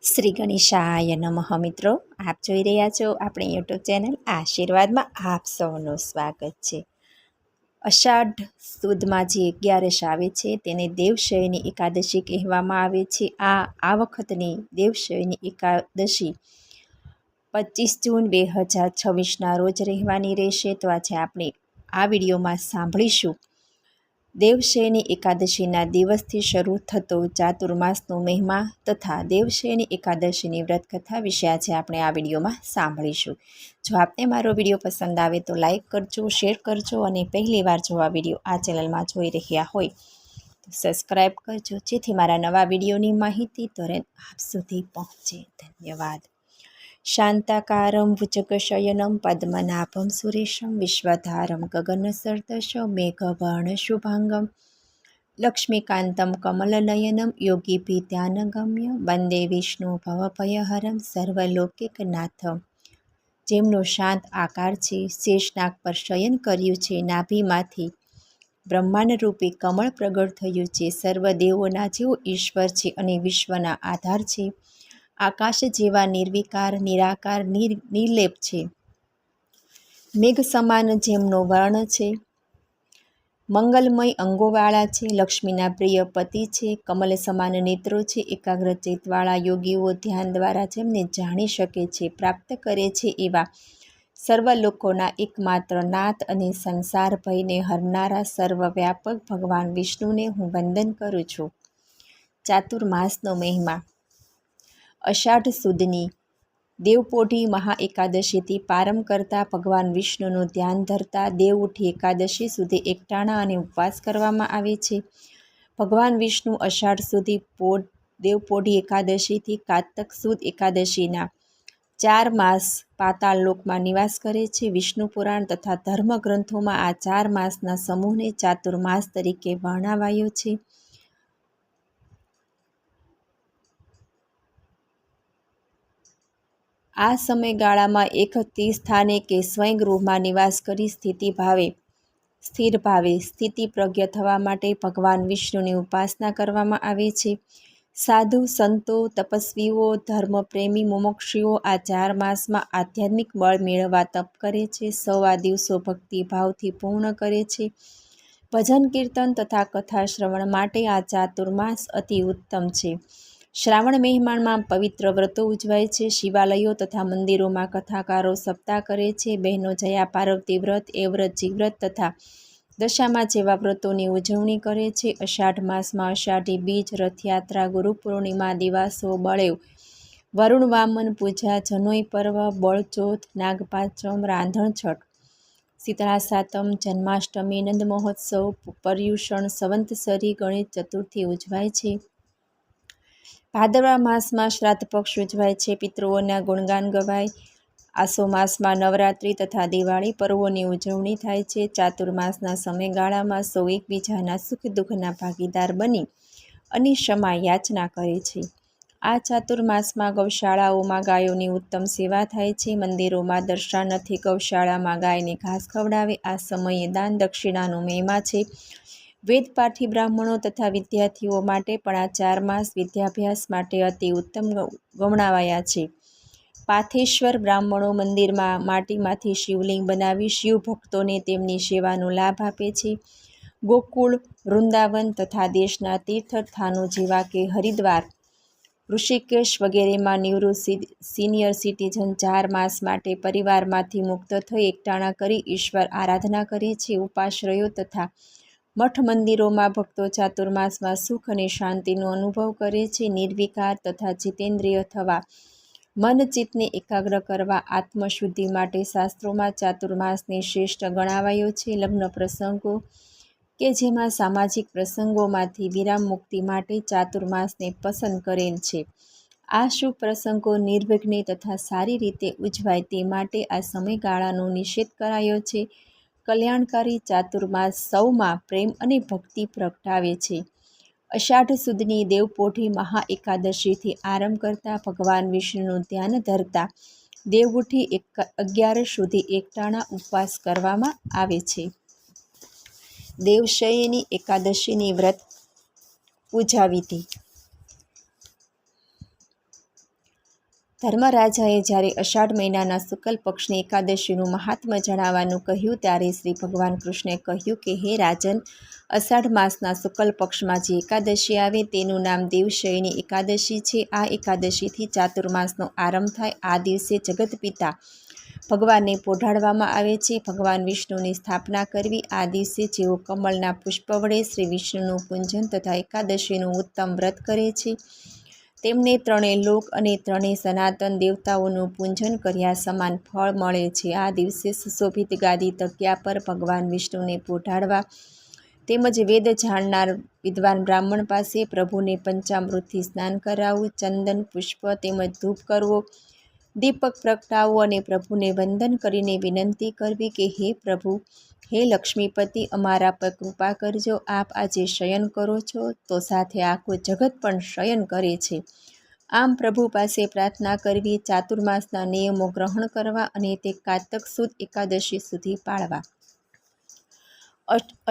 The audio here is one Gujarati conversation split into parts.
શ્રી ગણેશાય નમઃ મિત્રો, આપ જોઈ રહ્યા છો આપણી યુટ્યુબ ચેનલ આશીર્વાદમાં આપ સૌનું સ્વાગત છે। અષાઢ સુદમાં જે 11 આવે છે તેને દેવશયની એકાદશી કહેવામાં આવે છે। આ વખતની દેવશયની એકાદશી 25 જૂન 2026ના રોજ રહેવાની રહેશે। તો આજે આપણે આ વિડીયોમાં સાંભળીશું દેવશયની એકાદશીના દિવસથી શરૂ થતો ચાતુર્માસનો મહિમા તથા દેવશયની એકાદશીની વ્રતકથા વિશે આજે આપણે આ વિડીયોમાં સાંભળીશું। જો આપને મારો વિડીયો પસંદ આવે તો લાઈક કરજો, શેર કરજો અને પહેલીવાર જો આ વિડીયો આ ચેનલમાં જોઈ રહ્યા હોય તો સબસ્ક્રાઈબ કરજો, જેથી મારા નવા વિડીયોની માહિતી તુરંત આપ સુધી પહોંચે। ધન્યવાદ। શાંતાકારમ ભુજગશયનમ પદ્મનાભમ સુરેશમ વિશ્વધારમ ગગનસદૃશમ મેઘવર્ણ શુભાંગમ લક્ષ્મીકાંતમ કમલનયનમ યોગીભીધ્યાનગમ્ય વંદે વિષ્ણુ ભવભયહરમ સર્વલોકૈકનાથમ। જેમનો શાંત આકાર છે, શેષનાગ પર શયન કર્યું છે, નાભીમાંથી બ્રહ્માંડરૂપી કમળ પ્રગટ થયું છે, સર્વદેવોના જેઓ ઈશ્વર છે અને વિશ્વના આધાર છે, આકાશ જેવા નિર્વિકાર નિરાકાર નિર્લેપ છે, મેઘ સમાન જેમનો વર્ણ છે, મંગલમય અંગોવાળા છે, લક્ષ્મીના પ્રિય પતિ છે, કમલ સમાન નેત્રો છે, એકાગ્ર ચિત્તવાળા યોગીઓ ધ્યાન દ્વારા જેમને જાણી શકે છે, પ્રાપ્ત કરે છે એવા સર્વલોકોના એકમાત્ર નાથ અને સંસાર ભયને હરનારા સર્વવ્યાપક ભગવાન વિષ્ણુને હું વંદન કરું છું। ચાતુર્માસનો મહિમા। અષાઢ સુદની દેવપોઢી મહા એકાદશીથી પ્રારંભ કરતા ભગવાન વિષ્ણુનું ધ્યાન ધરતા દેવઉઠી એકાદશી સુધી એકટાણા અને ઉપવાસ કરવામાં આવે છે। ભગવાન વિષ્ણુ અષાઢ સુધી દેવપોઢી એકાદશીથી કારતક સુદ એકાદશીના 4 માસ પાતાળ લોકમાં નિવાસ કરે છે। વિષ્ણુ પુરાણ તથા ધર્મગ્રંથોમાં આ 4 માસના સમૂહને ચાતુર્માસ તરીકે વર્ણવાયો છે। આ સમયગાળામાં એકથી સ્થાને કે સ્વયંગૃહમાં નિવાસ કરી સ્થિર ભાવે સ્થિતિપ્રજ્ઞ થવા માટે ભગવાન વિષ્ણુની ઉપાસના કરવામાં આવે છે। સાધુ સંતો, તપસ્વીઓ, ધર્મપ્રેમી મુમુક્ષુઓ આ 4 માસમાં આધ્યાત્મિક બળ મેળવવા તપ કરે છે। સૌ આ દિવસો ભક્તિભાવથી પૂર્ણ કરે છે। ભજન કીર્તન તથા કથા શ્રવણ માટે આ ચાતુર્માસ અતિ ઉત્તમ છે। શ્રાવણ મહિનામાં પવિત્ર વ્રતો ઉજવાય છે। શિવાલયો તથા મંદિરોમાં કથાકારો સપ્તાહ કરે છે। બહેનો જયા પાર્વતી વ્રત, એ વ્રત, જીવ્રત તથા દશામા જેવા વ્રતોની ઉજવણી કરે છે। અષાઢ માસમાં અષાઢી બીજ, રથયાત્રા, ગુરુ પૂર્ણિમા, દિવાસો, બળેવ, વરુણ વામન પૂજા, જનોઈ પર્વ, બળચોથ, નાગપાંચમ, રાંધણ છઠ, શીતળા સાતમ, જન્માષ્ટમી, નંદ મહોત્સવ, પર્યુષણ, સંવત્સરી, ગણેશ ચતુર્થી ઉજવાય છે। ભાદરવા માસમાં શ્રાદ્ધ પક્ષ ઉજવાય છે। પિતૃઓના ગુણગાન ગવાય। આસો માસમાં નવરાત્રિ તથા દિવાળી પર્વોની ઉજવણી થાય છે। ચાતુર્માસના સમયગાળામાં સૌ એકબીજાના સુખ દુઃખના ભાગીદાર બની અને ક્ષમા યાચના કરે છે। આ ચાતુર્માસમાં ગૌશાળાઓમાં ગાયોની ઉત્તમ સેવા થાય છે। મંદિરોમાં દર્શનાર્થી ગૌશાળામાં ગાયને ઘાસ ખવડાવે। આ સમયે દાન દક્ષિણાનો મહિમા છે। વેદપાઠી બ્રાહ્મણો તથા વિદ્યાર્થીઓ માટે પણ આ 4 માસ વિદ્યાભ્યાસ માટે અતિ ઉત્તમ ગણાવાયા છે। પાથેશ્વર બ્રાહ્મણો મંદિરમાં માટીમાંથી શિવલિંગ બનાવી શિવ ભક્તોને તેમની સેવાનો લાભ આપે છે। ગોકુળ, વૃંદાવન તથા દેશના તીર્થસ્થાનો જેવા કે હરિદ્વાર, ઋષિકેશ વગેરેમાં નિવૃત્ત સિનિયર સિટીઝન 4 માસ માટે પરિવારમાંથી મુક્ત થઈ એકટાણા કરી ઈશ્વર આરાધના કરે છે। ઉપાશ્રયો તથા મઠ મંદિરોમાં ભક્તો ચાતુર્માસમાં સુખ અને શાંતિનો અનુભવ કરે છે। નિર્વિકાર તથા જીતેન્દ્રિય થવા, મન ચિત્તને એકાગ્ર કરવા, આત્મશુદ્ધિ માટે શાસ્ત્રોમાં ચાતુર્માસને શ્રેષ્ઠ ગણાવાયો છે। લગ્ન પ્રસંગો કે જેમાં સામાજિક પ્રસંગોમાંથી વિરામ મુક્તિ માટે ચાતુર્માસને પસંદ કરેલ છે। આ શુભ પ્રસંગો નિર્વિઘ્ને તથા સારી રીતે ઉજવાય તે માટે આ સમયગાળાનો નિષેધ કરાયો છે। કલ્યાણકારી ચાતુર્માસ સૌમાં પ્રેમ અને ભક્તિ પ્રગટાવે છે। અષાઢ સુદની દેવપોઢી મહા એકાદશીથી આરંભ કરતા ભગવાન વિષ્ણુનું ધ્યાન ધરતા દેવઉઠી 11 સુધી એકટાણા ઉપવાસ કરવામાં આવે છે। દેવશયની એકાદશીની વ્રત પૂજા વિધિ। ધર્મરાજાએ જ્યારે અષાઢ મહિનાના શુક્લ પક્ષની એકાદશીનું મહાત્મ્ય જણાવવાનું કહ્યું ત્યારે શ્રી ભગવાન કૃષ્ણે કહ્યું કે હે રાજન, અષાઢ માસના શુક્લ પક્ષમાં જે એકાદશી આવે તેનું નામ દેવશયની એકાદશી છે. આ એકાદશીથી ચાતુર્માસનો આરંભ થાય. આ દિવસે જગતપિતા ભગવાનને પોઢાડવામાં આવે છે. ભગવાન વિષ્ણુની સ્થાપના કરવી. આ દિવસે જેઓ કમળના પુષ્પ વડે શ્રી વિષ્ણુનું પૂજન તથા એકાદશીનું ઉત્તમ વ્રત કરે છે તેમને ત્રણેય લોક અને ત્રણેય સનાતન દેવતાઓનું પૂજન કર્યા સમાન ફળ મળે છે. આ દિવસે સુશોભિત ગાદી તકિયા પર ભગવાન વિષ્ણુને પોઢાડવા તેમજ વેદ જાણનાર વિદ્વાન બ્રાહ્મણ પાસે પ્રભુને પંચામૃતથી સ્નાન કરાવવું, ચંદન પુષ્પ તેમજ ધૂપ કરવો, દીપક પ્રગટાવવો અને પ્રભુને વંદન કરીને વિનંતી કરવી કે હે પ્રભુ, હે લક્ષ્મીપતિ, અમારા પર કૃપા કરજો. આપ આજે શયન કરો છો તો સાથે આખું જગત પણ શયન કરે છે. આમ પ્રભુ પાસે પ્રાર્થના કરવી, ચાતુર્માસના નિયમો ગ્રહણ કરવા અને તે કારતક સુદ એકાદશી સુધી પાળવા.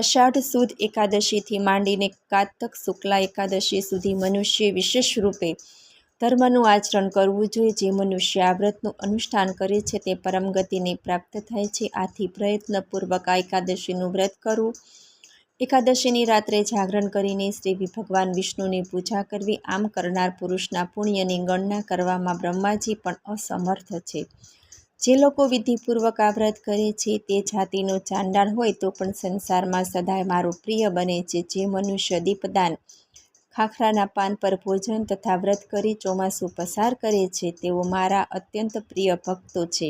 અષાઢ સુદ એકાદશીથી માંડીને કારતક શુક્લા એકાદશી સુધી મનુષ્ય વિશેષ રૂપે ધર્મનું આચરણ કરવું જોઈએ. જે મનુષ્ય આ વ્રતનું અનુષ્ઠાન કરે છે તે પરમ ગતિને પ્રાપ્ત થાય છે. આથી પ્રયત્નપૂર્વક આ એકાદશીનું વ્રત કરવું. એકાદશીની રાત્રે જાગરણ કરીને શ્રી ભગવાન વિષ્ણુની પૂજા કરવી. આમ કરનાર પુરુષના પુણ્યની ગણના કરવામાં બ્રહ્માજી પણ અસમર્થ છે. જે લોકો વિધિપૂર્વક આ વ્રત કરે છે તે જાતિનો ચાંડાળ હોય તો પણ સંસારમાં સદાય મારો પ્રિય બને છે. જે મનુષ્ય દીપદાન, ખાખરાના પાન પર ભોજન તથા વ્રત કરી ચોમાસું પસાર કરે છે તેઓ મારા અત્યંત પ્રિય ભક્તો છે.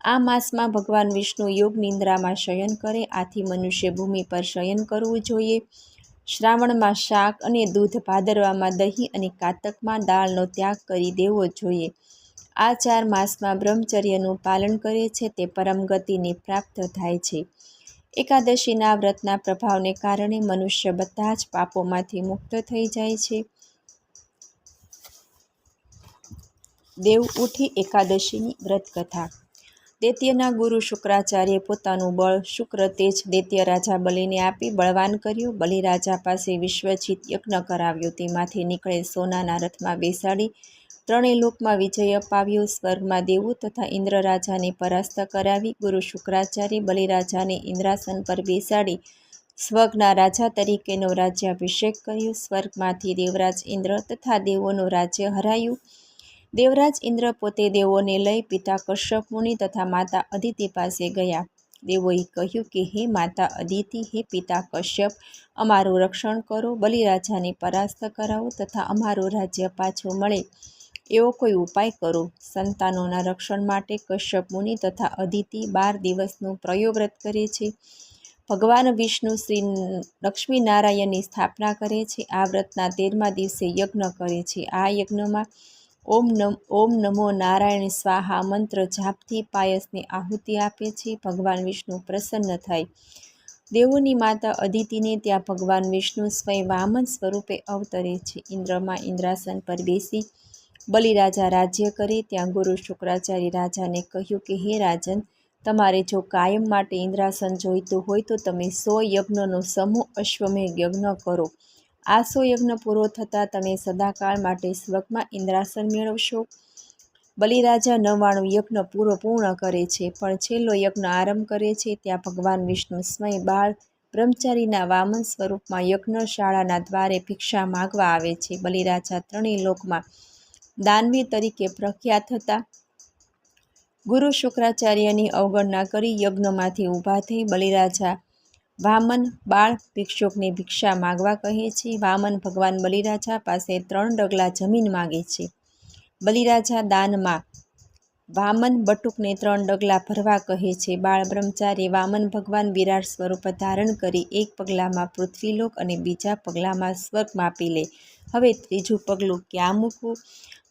આ માસમાં ભગવાન વિષ્ણુ યોગ નિંદ્રામાં શયન કરે. આથી મનુષ્ય ભૂમિ પર શયન કરવું જોઈએ. શ્રાવણમાં શાક અને દૂધ, ભાદરવામાં દહીં અને કારતકમાં દાળનો ત્યાગ કરી દેવો જોઈએ. આ 4 માસમાં બ્રહ્મચર્યનું પાલન કરે છે તે પરમ ગતિને પ્રાપ્ત થાય છે. એકાદશીના વ્રતના પ્રભાવને કારણે મનુષ્ય બધા જ પાપોમાંથી મુક્ત થઈ જાય છે. દેવઉઠી એકાદશીની વ્રત કથા. દૈત્યના ગુરુ શુક્રાચાર્યે પોતાનું બળ શુક્ર તેજ દૈત્ય રાજા બલિને આપી બળવાન કર્યો. બલિ રાજા પાસે વિશ્વજીત યજ્ઞ કરાવ્યો. તેમાંથી નીકળે સોનાના રથમાં બેસાડી ત્રણેય લોકમાં વિજય અપાવ્યો. સ્વર્ગમાં દેવો તથા ઇન્દ્ર રાજાને પરાસ્ત કરાવી. ગુરુ શુક્રાચાર્ય બલિરાજાને ઇન્દ્રાસન પર બેસાડી સ્વર્ગના રાજા તરીકેનો રાજ્યાભિષેક કર્યો. સ્વર્ગમાંથી દેવરાજ ઇન્દ્ર તથા દેવોનું રાજ્ય હરાયું. દેવરાજ ઇન્દ્ર પોતે દેવોને લઈ પિતા કશ્યપ મુનિ તથા માતા અદિતિ પાસે ગયા. દેવોએ કહ્યું કે હે માતા અદિતિ, હે પિતા કશ્યપ, અમારું રક્ષણ કરો, બલિરાજાને પરાસ્ત કરાવો તથા અમારું રાજ્ય પાછું મળે એવો કોઈ ઉપાય કરો. સંતાનોના રક્ષણ માટે કશ્યપ મુનિ તથા અદિતિ 12 દિવસનું પ્રયોવ્રત કરે છે. ભગવાન વિષ્ણુ શ્રી લક્ષ્મીનારાયણની સ્થાપના કરે છે. આ વ્રતના 13મા દિવસે યજ્ઞ કરે છે. આ યજ્ઞમાં ઓમ નમો નારાયણ સ્વાહા મંત્ર જાપથી પાયસની આહુતિ આપે છે. ભગવાન વિષ્ણુ પ્રસન્ન થાય. દેવોની માતા અદિતિને ત્યાં ભગવાન વિષ્ણુ સ્વયં વામન સ્વરૂપે અવતરે છે. ઇન્દ્રમાં ઇન્દ્રાસન પર બેસી બલિરાજા રાજ્ય કરે. ત્યાં ગુરુ શુક્રાચાર્ય રાજાને કહ્યું કે હે રાજન, તમારે જો કાયમ માટે ઇન્દ્રાસન જોઈતું હોય તો તમે 100 યજ્ઞનો સમૂહ અશ્વમેઘ યજ્ઞ કરો. આ 100 યજ્ઞ પૂરો થતાં તમે સદાકાળ માટે સ્વર્ગમાં ઇન્દ્રાસન મેળવશો. બલિરાજા 99 યજ્ઞ પૂર્ણ કરે છે, પણ છેલ્લો યજ્ઞ આરંભ કરે છે. ત્યાં ભગવાન વિષ્ણુ સ્વયં બાળ બ્રહ્મચારીના વામન સ્વરૂપમાં યજ્ઞશાળાના દ્વારે ભિક્ષા માગવા આવે છે. બલિરાજા ત્રણેય લોકમાં દાનવીર તરીકે પ્રખ્યાત હતા. ગુરુ શુક્રાચાર્યની અવગણના કરી યજ્ઞમાંથી ઊભા થઈ બલિરાજા વામન બાળ ભિક્ષુકને ભિક્ષા માગવા કહે છે. વામન ભગવાન બલિરાજા પાસે 3 ડગલા જમીન માગે છે. બલિરાજા દાનમાં વામન બટુકને 3 ડગલા ભરવા કહે છે. બાળ બ્રહ્મચારી વામન ભગવાન વિરાટ સ્વરૂપ ધારણ કરી એક પગલામાં પૃથ્વીલોક અને બીજા પગલામાં સ્વર્ગ માપી લે. હવે ત્રીજું પગલું ક્યાં મૂકવું?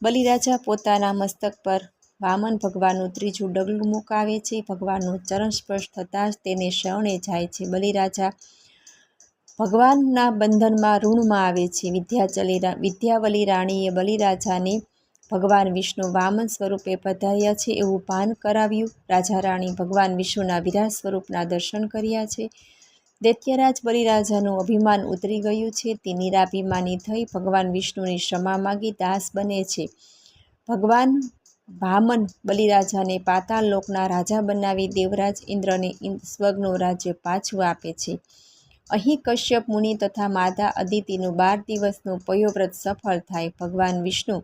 બલિરાજા પોતાના મસ્તક પર વામન ભગવાનનું ત્રીજું ડગલું મુકાવે છે. ભગવાનનું ચરણ સ્પર્શ થતાં જ તેને શરણે જાય છે. બલિરાજા ભગવાનના બંધનમાં ઋણમાં આવે છે. વિદ્યાવલી રાણીએ બલિરાજાને ભગવાન વિષ્ણુ વામન સ્વરૂપે પધાર્યા છે એવું ભાન કરાવ્યું. રાજા રાણી ભગવાન વિષ્ણુના વિરાટ સ્વરૂપના દર્શન કર્યા છે. દૈત્યરાજ બલિરાજાનું અભિમાન ઉતરી ગયું છે. તે નિરાભિમાની થઈ ભગવાન વિષ્ણુની ક્ષમા માગી દાસ બને છે. ભગવાન વામન બલિરાજાને પાતાળ લોકના રાજા બનાવી દેવરાજ ઇન્દ્રને સ્વર્ગનું રાજ્ય પાછું આપે છે. અહીં કશ્યપ મુનિ તથા માતા અદિતિનું 12 દિવસનું પયોવ્રત સફળ થાય. ભગવાન વિષ્ણુ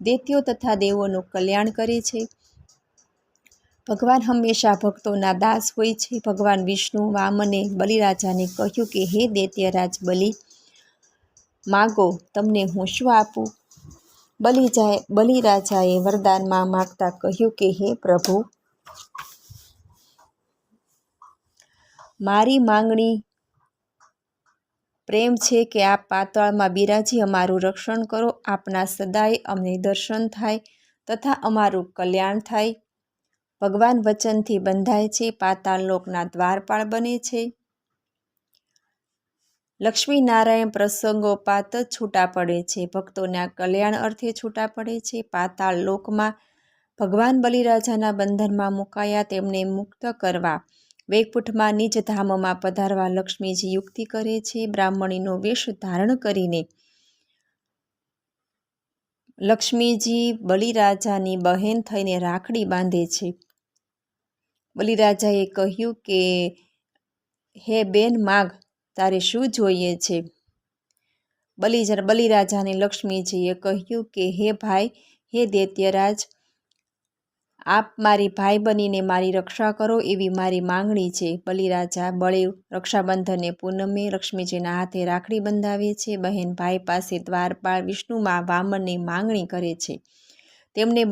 દૈત્યો તથા દેવોનું કલ્યાણ કરે છે. ભગવાન હંમેશા ભક્તોના દાસ હોય છે. ભગવાન વિષ્ણુ વામને બલિરાજાને કહ્યું કે હે દૈત્યરાજ બલિ, માગો, તમને હું શું આપું? બલિરાજાએ વરદાનમાં માગતા કહ્યું કે હે પ્રભુ, મારી માંગણી પ્રેમ છે કે આપ પાતાળમાં બિરાજી અમારું રક્ષણ કરો. આપના સદાય અમને દર્શન થાય તથા અમારું કલ્યાણ થાય. ભગવાન વચનથી બંધાય છે, પાતાળ લોકના દ્વારપાળ બને છે. લક્ષ્મીનારાયણ પ્રસંગોપાત જ છૂટા પડે છે. ભક્તોના કલ્યાણ અર્થે છૂટા પડે છે. પાતાળ લોકમાં ભગવાન બલિરાજાના બંધનમાં મુકાયા તેમને મુક્ત કરવા વૈકુંઠમાં નિજ ધામમાં પધારવા લક્ષ્મીજી યુક્તિ કરે છે. બ્રાહ્મણીનો વેશ ધારણ કરીને લક્ષ્મીજી બલિરાજાની બહેન થઈને રાખડી બાંધે છે. બલિરાજાએ કહ્યું કે હે બેન, માગ, તારે શું જોઈએ છે? બલિરાજાને લક્ષ્મીજીએ કહ્યું કે હે ભાઈ, હે દૈત્યરાજ, આપ મારી ભાઈ બનીને મારી રક્ષા કરો એવી મારી માંગણી છે. બલિરાજા બળે રક્ષાબંધનને પૂનમે લક્ષ્મીજીના હાથે રાખડી બંધાવે છે. બહેન ભાઈ પાસે દ્વારપાળ વિષ્ણુમાં વામનની માંગણી કરે છે. તેમને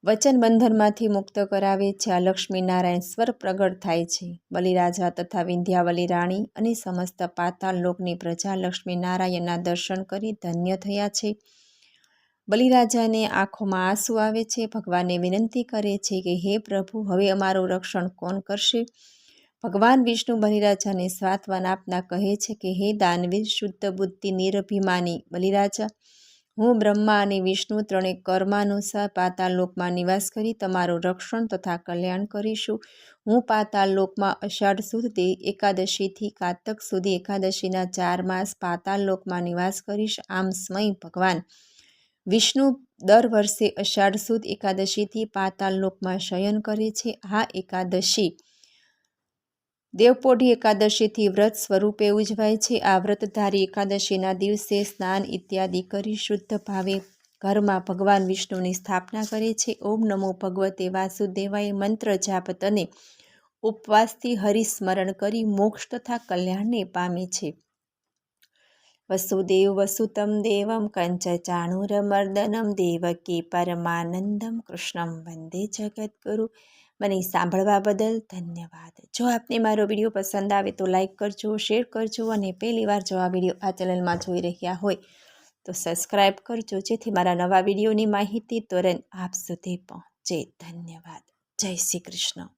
વચન બંધનમાંથી મુક્ત કરાવે છે. આ લક્ષ્મીનારાયણ સ્વર પ્રગટ થાય છે. બલિરાજા તથા વિંધ્યાવલી રાણી અને સમસ્ત પાતાળ લોકની પ્રજા લક્ષ્મીનારાયણના દર્શન કરી ધન્ય થયા છે. બલિરાજાને આંખોમાં આંસુ આવે છે. ભગવાનને વિનંતી કરે છે કે હે પ્રભુ, હવે અમારું રક્ષણ કોણ કરશે? ભગવાન વિષ્ણુ બલિરાજાને સાંત્વન આપતા કહે છે કે હે દાનવીર, શુદ્ધ બુદ્ધિ નિરભિમાની બલિરાજા, હું બ્રહ્મા અને વિષ્ણુ ત્રણે કર્માનુસાર પાતાળ લોકમાં નિવાસ કરી તમારું રક્ષણ તથા કલ્યાણ કરીશું. હું પાતાળ લોકમાં અષાઢ સુદ એકાદશીથી કારતક સુધી એકાદશીના 4 માસ પાતાળ લોકમાં નિવાસ કરીશ. આમ સ્વયં ભગવાન વિષ્ણુ દર વર્ષે અષાઢ સુદ એકાદશીથી પાતાળ લોકમાં શયન કરે છે. આ એકાદશી દેવપોઢી એકાદશીથી વ્રત સ્વરૂપે ઉજવાય છે. આ વ્રતધારી એકાદશીના દિવસે સ્નાન ઇત્યાદિ કરી શુદ્ધ ભાવે ઘરમાં ભગવાન વિષ્ણુની સ્થાપના કરે છે. ઓમ નમો ભગવતે વાસુદેવાય મંત્ર જાપ તને ઉપવાસથી હરિસ્મરણ કરી મોક્ષ તથા કલ્યાણને પામે છે. વસુદેવ વસુતમ દેવમ કંચચાણૂરમર્દનમ દેવકી પરમાનંદમ કૃષ્ણમ વંદે જગદ્ગુરુ. મને સાંભળવા બદલ ધન્યવાદ. જો આપને મારો વિડીયો પસંદ આવે તો લાઈક કરજો, શેર કરજો અને પહેલીવાર જો આ વિડીયો આ ચેનલમાં જોઈ રહ્યા હોય તો સબસ્ક્રાઈબ કરજો, જેથી મારા નવા વિડીયોની માહિતી તુરંત આપ સુધી પહોંચે. ધન્યવાદ. જય શ્રી કૃષ્ણ.